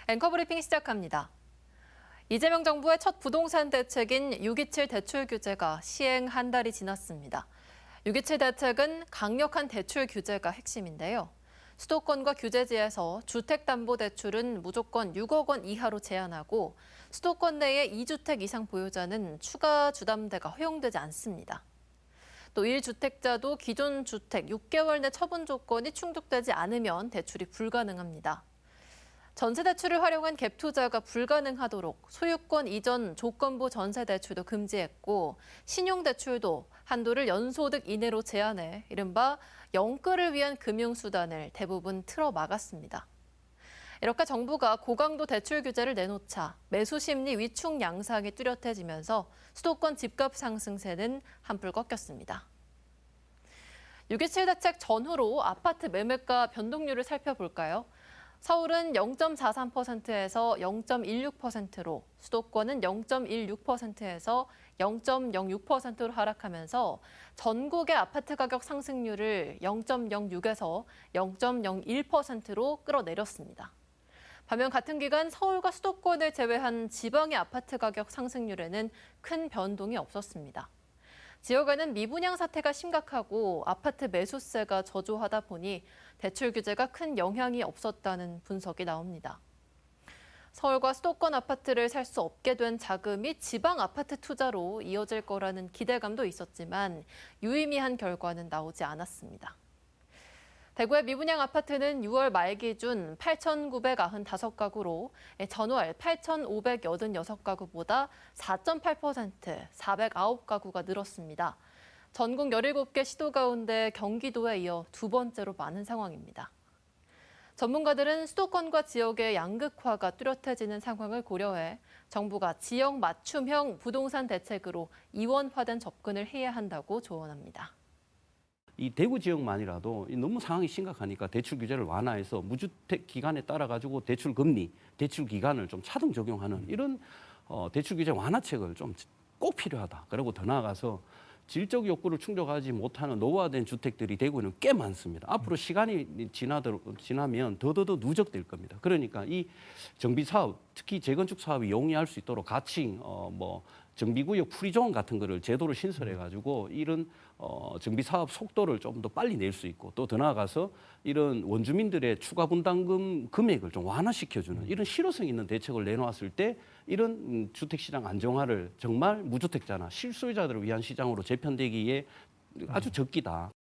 앵커브리핑 시작합니다. 이재명 정부의 첫 부동산 대책인 6.27 대출 규제가 시행 한 달이 지났습니다. 6.27 대책은 강력한 대출 규제가 핵심인데요. 수도권과 규제지에서 주택담보대출은 무조건 6억 원 이하로 제한하고 수도권 내의 2주택 이상 보유자는 추가 주담대가 허용되지 않습니다. 또 1주택자도 기존 주택 6개월 내 처분 조건이 충족되지 않으면 대출이 불가능합니다. 전세대출을 활용한 갭 투자가 불가능하도록 소유권 이전 조건부 전세대출도 금지했고 신용대출도 한도를 연소득 이내로 제한해 이른바 영끌을 위한 금융수단을 대부분 틀어 막았습니다. 이렇게 정부가 고강도 대출 규제를 내놓자 매수 심리 위축 양상이 뚜렷해지면서 수도권 집값 상승세는 한풀 꺾였습니다. 6.27 대책 전후로 아파트 매매가 변동률을 살펴볼까요? 서울은 0.43%에서 0.16%로, 수도권은 0.16%에서 0.06%로 하락하면서 전국의 아파트 가격 상승률을 0.06에서 0.01%로 끌어내렸습니다. 반면 같은 기간 서울과 수도권을 제외한 지방의 아파트 가격 상승률에는 큰 변동이 없었습니다. 지역에는 미분양 사태가 심각하고 아파트 매수세가 저조하다 보니 대출 규제가 큰 영향이 없었다는 분석이 나옵니다. 서울과 수도권 아파트를 살 수 없게 된 자금이 지방 아파트 투자로 이어질 거라는 기대감도 있었지만 유의미한 결과는 나오지 않았습니다. 대구의 미분양 아파트는 6월 말 기준 8,995가구로 전월 8,586가구보다 4.8%, 409가구가 늘었습니다. 전국 17개 시도 가운데 경기도에 이어 두 번째로 많은 상황입니다. 전문가들은 수도권과 지역의 양극화가 뚜렷해지는 상황을 고려해 정부가 지역 맞춤형 부동산 대책으로 이원화된 접근을 해야 한다고 조언합니다. 이 대구 지역만이라도 너무 상황이 심각하니까 대출 규제를 완화해서 무주택 기간에 따라 가지고 대출 금리, 대출 기간을 좀 차등 적용하는 이런 대출 규제 완화책을 좀 꼭 필요하다. 그리고 더 나아가서 질적 욕구를 충족하지 못하는 노후화된 주택들이 대구에는 꽤 많습니다. 앞으로 시간이 지나면 더더더 누적될 겁니다. 그러니까 이 정비 사업, 특히 재건축 사업이 용이할 수 있도록 가칭, 정비구역 프리존 같은 거를 제도로 신설해가지고 이런 정비 사업 속도를 좀 더 빨리 낼 수 있고 또 더 나아가서 이런 원주민들의 추가 분담금 금액을 좀 완화시켜주는 이런 실효성 있는 대책을 내놓았을 때 이런 주택시장 안정화를 정말 무주택자나 실소유자들을 위한 시장으로 재편되기에 아주 적기다.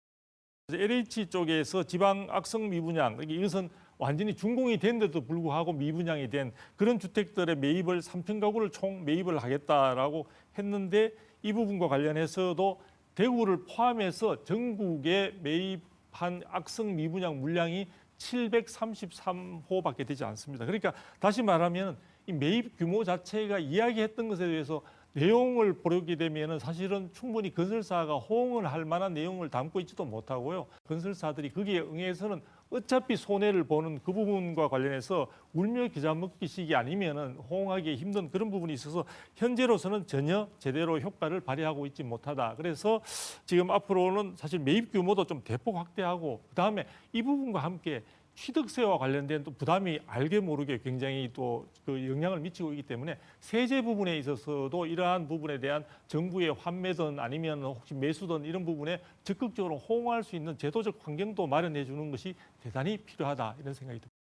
LH 쪽에서 지방 악성 미분양, 이것은 완전히 준공이 됐는데도 불구하고 미분양이 된 그런 주택들의 매입을 3천 가구를 총 매입을 하겠다라고 했는데 이 부분과 관련해서도 대구를 포함해서 전국에 매입한 악성 미분양 물량이 733호밖에 되지 않습니다. 그러니까 다시 말하면 이 매입 규모 자체가 이야기했던 것에 대해서 내용을 보게 되면 사실은 충분히 건설사가 호응을 할 만한 내용을 담고 있지도 못하고요. 건설사들이 거기에 응해서는 어차피 손해를 보는 그 부분과 관련해서 울며 겨자 먹기식이 아니면은 호응하기 힘든 그런 부분이 있어서 현재로서는 전혀 제대로 효과를 발휘하고 있지 못하다. 그래서 지금 앞으로는 사실 매입 규모도 좀 대폭 확대하고 그다음에 이 부분과 함께 취득세와 관련된 또 부담이 알게 모르게 굉장히 또 그 영향을 미치고 있기 때문에 세제 부분에 있어서도 이러한 부분에 대한 정부의 환매든 아니면 혹시 매수든 이런 부분에 적극적으로 호응할 수 있는 제도적 환경도 마련해 주는 것이 대단히 필요하다 이런 생각이 듭니다.